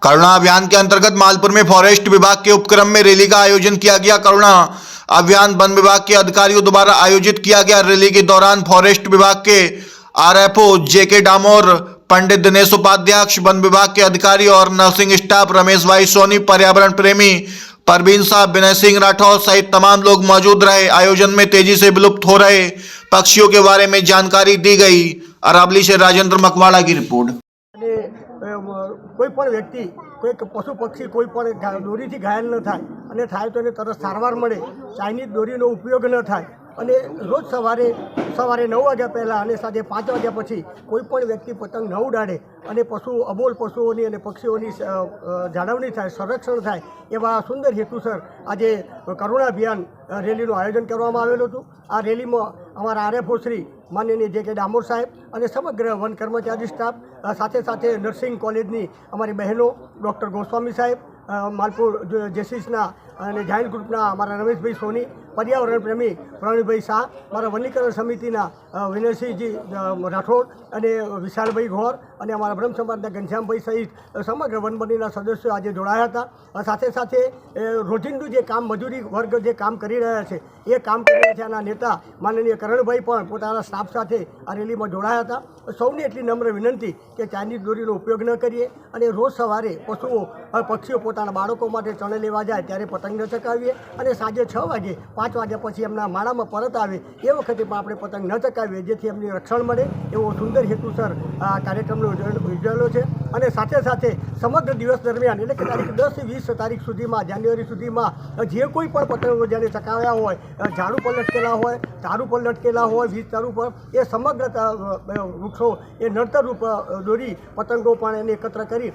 करुणा अभियान के अंतर्गत मालपुर में फॉरेस्ट विभाग के उपक्रम में रैली का आयोजन किया गया। करुणा अभियान वन विभाग के अधिकारियों द्वारा आयोजित किया गया। रैली के दौरान फॉरेस्ट विभाग के आरएफओ जेके डामोर, पंडित दिनेश उपाध्याय, वन विभाग के अधिकारी और नर्सिंग स्टाफ रमेश भाई सोनी, पर्यावरण प्रेमी परवीन साहब, विनय सिंह राठौर सहित तमाम लोग मौजूद रहे। आयोजन में तेजी से विलुप्त हो रहे पक्षियों के बारे में जानकारी दी गई। अरावली से राजेंद्र मकवाड़ा की रिपोर्ट। कोईपण व्यक्ति कोई पशु पक्षी कोईपण दोरीथी घायल न थाय अने थाय तो एने तरत सारवार मळे। चाइनीज दोरीनो उपयोग न थाय અને રોજ સવારે 9 વાગ્યા પહેલાં અને સાંજે 5 વાગ્યા પછી કોઈપણ વ્યક્તિ પતંગ ન ઉડાડે અને અબોલ પશુઓની અને પક્ષીઓની જાળવણી થાય, સંરક્ષણ થાય એવા સુંદર હેતુસર આજે કરુણા અભિયાન રેલીનું આયોજન કરવામાં આવેલું હતું। આ રેલીમાં અમારા આરએફઓ શ્રી માનનીય જે કે ડામોર સાહેબ અને સમગ્ર વન કર્મચારી સ્ટાફ, સાથે સાથે નર્સિંગ કોલેજની અમારી બહેનો, ડૉક્ટર ગોસ્વામી સાહેબ, માલપુર જેસીસના અને જાયન્ટ ગ્રુપના અમારા રમેશભાઈ સોની, पर्यावरण प्रेमी प्रवीणभाई शाह, मारा वनीकरण समितिना विनयसिंहजी राठौड़ અને વિશાલભાઈ ઘોર અને અમારા બ્રહ્મ સમાજના ઘનશ્યામભાઈ સહિત સમગ્ર વનબંધીના સદસ્યો આજે જોડાયા હતા। સાથે સાથે રોજિંદુ જે કામ મજૂરી વર્ગ જે કામ કરી રહ્યા છે એ કામ કરી રહ્યા છે આના નેતા માનનીય કરણભાઈ પણ પોતાના સ્ટાફ સાથે આ રેલીમાં જોડાયા હતા। સૌને એટલી નમ્ર વિનંતી કે ચાઇનીઝ દોરીનો ઉપયોગ ન કરીએ અને રોજ સવારે પશુઓ પક્ષીઓ પોતાના બાળકો માટે ચણે લેવા જાય ત્યારે પતંગ ન ચકાવીએ અને સાંજે 6 વાગે 5 વાગ્યા પછી એમના માળામાં પરત આવે એ વખતે પણ આપણે પતંગ ન ચકાવીએ જેથી એમને રક્ષણ મળે એવો સુંદર હેતુસર આ કાર્યક્રમનો યોજાયેલો છે। અને સાથે સાથે સમગ્ર દિવસ દરમિયાન એટલે કે તારીખ 10 થી 20 તારીખ સુધીમાં, જાન્યુઆરી સુધીમાં જે કોઈ પણ પતંગો જેને ચકાવ્યા હોય, ઝાડુ પર લટકેલા હોય, તારું પર લટકેલા હોય, વીજ તારું પર, એ સમગ્ર વૃક્ષો એ નડતરરૂપ દોરી પતંગો પણ એને એકત્ર કરી